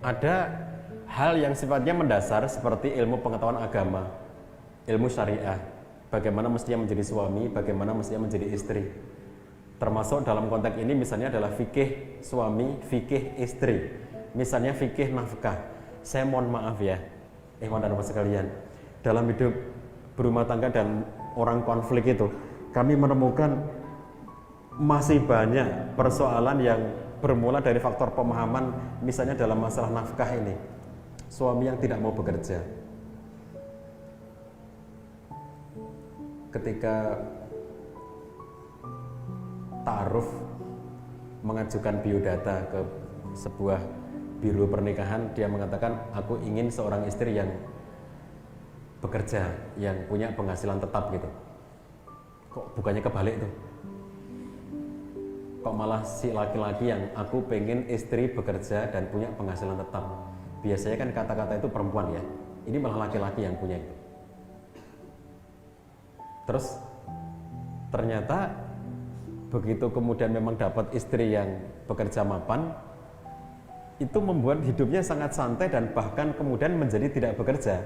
ada hal yang sifatnya mendasar seperti ilmu pengetahuan agama, ilmu syariah, bagaimana mestinya menjadi suami, bagaimana mestinya menjadi istri. Termasuk dalam konteks ini misalnya adalah fikih suami, fikih istri, misalnya fikih nafkah. Saya mohon maaf ya, ikhwan dan akhwat sekalian, dalam hidup berumah tangga dan orang konflik itu, kami menemukan masih banyak persoalan yang bermula dari faktor pemahaman, misalnya dalam masalah nafkah ini. Suami yang tidak mau bekerja. Ketika ta'aruf mengajukan biodata ke sebuah biro pernikahan, dia mengatakan, aku ingin seorang istri yang bekerja, yang punya penghasilan tetap gitu. Kok bukannya kebalik tuh? Kok malah si laki-laki yang aku pengen istri bekerja dan punya penghasilan tetap? Biasanya kan kata-kata itu perempuan ya, ini malah laki-laki yang punya itu. Terus ternyata begitu kemudian memang dapat istri yang bekerja mapan, itu membuat hidupnya sangat santai dan bahkan kemudian menjadi tidak bekerja.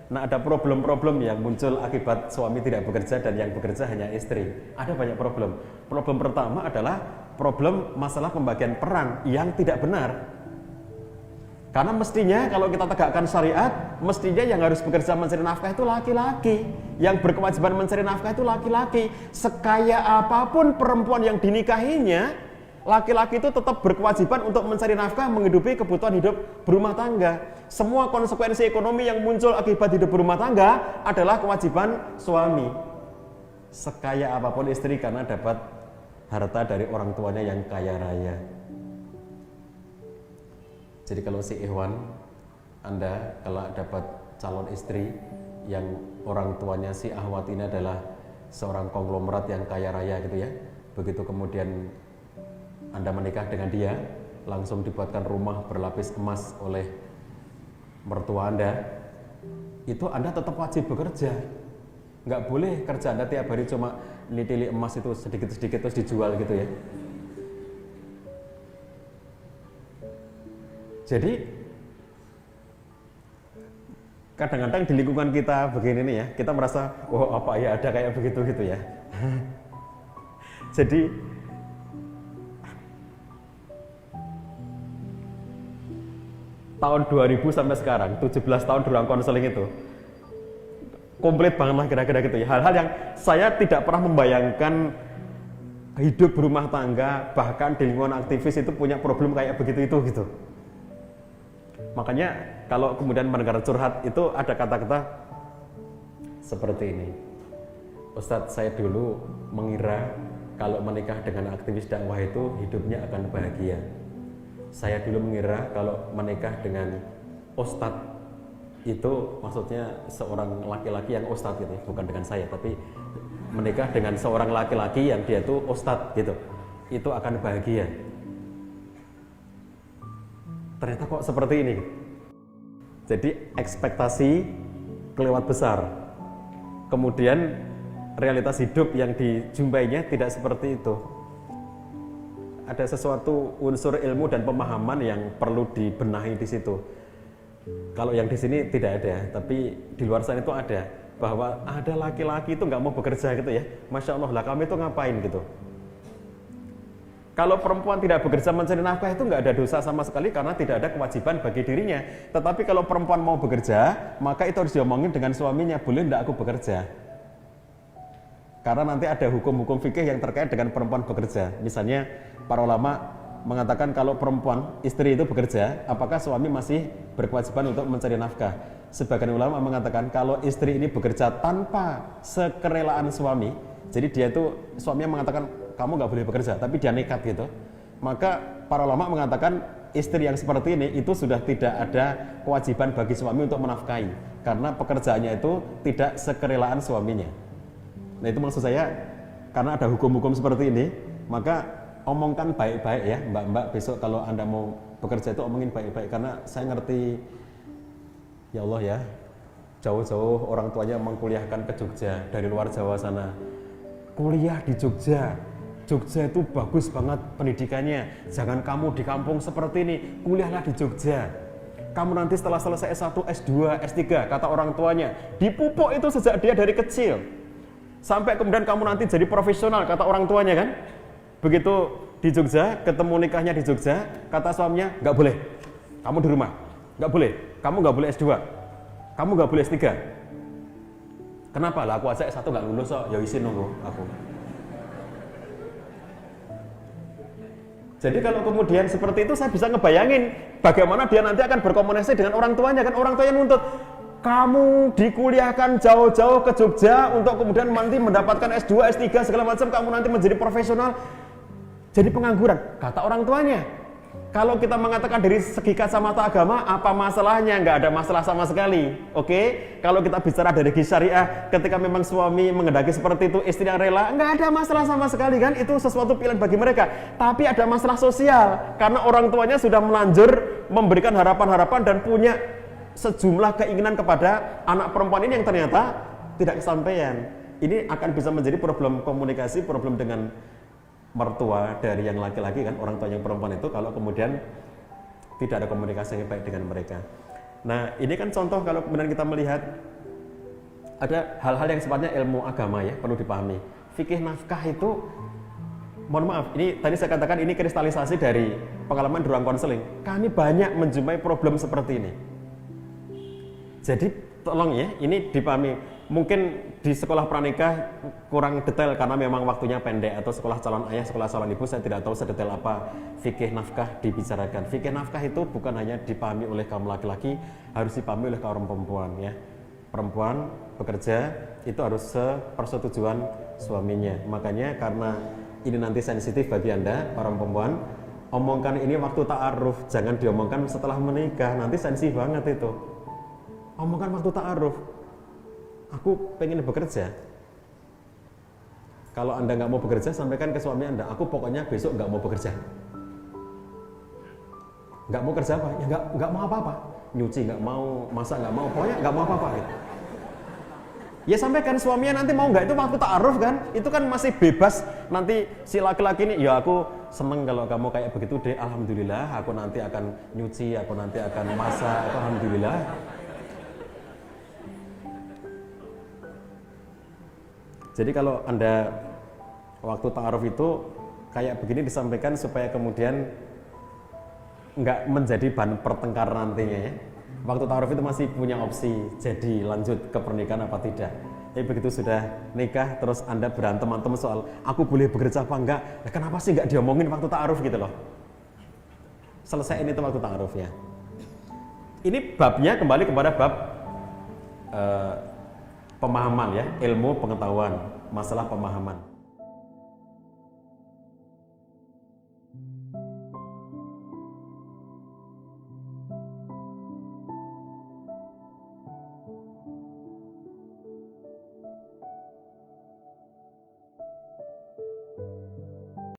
Nah, ada problem-problem yang muncul akibat suami tidak bekerja dan yang bekerja hanya istri. Ada banyak problem. Problem pertama adalah problem masalah pembagian peran yang tidak benar. Karena mestinya kalau kita tegakkan syariat, mestinya yang harus bekerja mencari nafkah itu laki-laki. Yang berkewajiban mencari nafkah itu laki-laki. Sekaya apapun perempuan yang dinikahinya, laki-laki itu tetap berkewajiban untuk mencari nafkah, menghidupi kebutuhan hidup berumah tangga. Semua konsekuensi ekonomi yang muncul akibat hidup berumah tangga adalah kewajiban suami. Sekaya apapun istri karena dapat harta dari orang tuanya yang kaya raya. Jadi kalau si ikhwan, Anda kalau dapat calon istri yang orang tuanya si ahwat ini adalah seorang konglomerat yang kaya raya gitu ya, begitu kemudian Anda menikah dengan dia, langsung dibuatkan rumah berlapis emas oleh mertua Anda, itu Anda tetap wajib bekerja. Nggak boleh kerja Anda tiap hari cuma nitili emas itu sedikit-sedikit terus dijual gitu ya. Jadi kadang-kadang di lingkungan kita begini nih ya, kita merasa, oh apa ya ada kayak begitu gitu ya. Jadi tahun 2000 sampai sekarang, 17 tahun di ruang konseling itu komplit banget lah kira-kira gitu ya. Hal-hal yang saya tidak pernah membayangkan hidup berumah tangga, bahkan di lingkungan aktivis itu punya problem kayak begitu itu gitu. Makanya kalau kemudian mendengar curhat itu ada kata-kata seperti ini. Ustadz, saya dulu mengira kalau menikah dengan aktivis dakwah itu hidupnya akan bahagia. Saya dulu mengira kalau menikah dengan ustadz itu maksudnya seorang laki-laki yang ustadz gitu, bukan dengan saya, tapi menikah dengan seorang laki-laki yang dia tuh ustadz gitu, itu akan bahagia. Ternyata kok seperti ini. Jadi ekspektasi kelewat besar. Kemudian realitas hidup yang dijumpainya tidak seperti itu. Ada sesuatu unsur ilmu dan pemahaman yang perlu dibenahi di situ. Kalau yang di sini tidak ada, tapi di luar sana itu ada. Bahwa ada laki-laki itu nggak mau bekerja gitu ya. Masya Allah lah, kami itu ngapain gitu. Kalau perempuan tidak bekerja mencari nafkah itu nggak ada dosa sama sekali karena tidak ada kewajiban bagi dirinya. Tetapi kalau perempuan mau bekerja, maka itu harus diomongin dengan suaminya, boleh nggak aku bekerja? Karena nanti ada hukum-hukum fikih yang terkait dengan perempuan bekerja. Misalnya para ulama mengatakan kalau perempuan, istri itu bekerja, apakah suami masih berkewajiban untuk mencari nafkah? Sebagian ulama mengatakan kalau istri ini bekerja tanpa sekerelaan suami, jadi dia itu suaminya mengatakan kamu nggak boleh bekerja, tapi dia nekat gitu. Maka para ulama mengatakan istri yang seperti ini itu sudah tidak ada kewajiban bagi suami untuk menafkahi, karena pekerjaannya itu tidak sekerelaan suaminya. Nah itu maksud saya, karena ada hukum-hukum seperti ini, maka omongkan baik-baik ya mbak-mbak, besok kalau Anda mau bekerja itu omongin baik-baik, karena saya ngerti ya Allah ya, jauh-jauh orang tuanya mengkuliahkan ke Jogja dari luar Jawa sana, kuliah di Jogja. Jogja itu bagus banget pendidikannya, jangan kamu di kampung seperti ini, kuliahlah di Jogja. kamu nanti setelah selesai S1, S2, S3, kata orang tuanya. Dipupuk itu sejak dia dari kecil. Sampai kemudian kamu nanti jadi profesional, kata orang tuanya kan. Begitu di Jogja, ketemu nikahnya di Jogja, kata suaminya, nggak boleh, kamu di rumah. Nggak boleh, kamu nggak boleh S2, kamu nggak boleh S3. Kenapa lah? Aku aja S1 nggak lulus kok, ya izin nunggu aku. Jadi kalau kemudian seperti itu saya bisa ngebayangin bagaimana dia nanti akan berkomunikasi dengan orang tuanya kan, orang tuanya nuntut kamu dikuliahkan jauh-jauh ke Jogja untuk kemudian nanti mendapatkan S2, S3 segala macam, kamu nanti menjadi profesional, jadi pengangguran, kata orang tuanya. Kalau kita mengatakan dari segi kacamata agama, apa masalahnya? Nggak ada masalah sama sekali. Oke? Kalau kita bicara dari segi syariah, ketika memang suami menghendaki seperti itu, istri yang rela, nggak ada masalah sama sekali kan? Itu sesuatu pilihan bagi mereka. Tapi ada masalah sosial, karena orang tuanya sudah melanjur memberikan harapan-harapan dan punya sejumlah keinginan kepada anak perempuan ini yang ternyata tidak kesampaian. Ini akan bisa menjadi problem komunikasi, problem dengan mertua dari yang laki-laki kan, orang tua yang perempuan itu, kalau kemudian tidak ada komunikasi yang baik dengan mereka. Nah ini kan contoh kalau kemudian kita melihat ada hal-hal yang sifatnya ilmu agama ya, perlu dipahami. Fikih nafkah itu, mohon maaf, ini tadi saya katakan ini kristalisasi dari pengalaman di ruang konseling. Kami banyak menjumpai problem seperti ini. Jadi tolong ya, ini dipahami. Mungkin di sekolah pranikah kurang detail karena memang waktunya pendek, atau sekolah calon ayah, sekolah calon ibu, saya tidak tahu sedetail apa fikih nafkah dibicarakan. Fikih nafkah itu bukan hanya dipahami oleh kaum laki-laki, harus dipahami oleh kaum perempuan ya. Perempuan bekerja itu harus sepersetujuan suaminya. Makanya karena ini nanti sensitif bagi Anda para perempuan, omongkan ini waktu ta'aruf, jangan diomongkan setelah menikah, nanti sensitif banget itu. Omongkan waktu ta'aruf. Aku pengen bekerja. Kalau Anda nggak mau bekerja, sampaikan ke suami Anda, aku pokoknya besok nggak mau bekerja. Nggak mau kerja apa? Ya nggak mau apa-apa. Nyuci nggak mau, masak nggak mau, pokoknya nggak mau apa-apa. Gitu. Ya sampaikan suaminya nanti mau nggak, itu waktu ta'aruf kan? Itu kan masih bebas. Nanti si laki-laki ini, ya aku seneng kalau kamu kayak begitu deh. Alhamdulillah, aku nanti akan nyuci, aku nanti akan masak. Alhamdulillah. Jadi kalau Anda waktu ta'aruf itu kayak begini disampaikan supaya kemudian nggak menjadi bahan pertengkaran nantinya ya. Waktu ta'aruf itu masih punya opsi jadi lanjut ke pernikahan apa tidak. Tapi begitu sudah nikah terus Anda berantem soal aku boleh bekerja apa enggak, nah, kenapa sih nggak diomongin waktu ta'aruf gitu loh. Selesaiin itu waktu ta'aruf ya. Ini babnya kembali kepada bab pemahaman ya, ilmu pengetahuan, masalah pemahaman.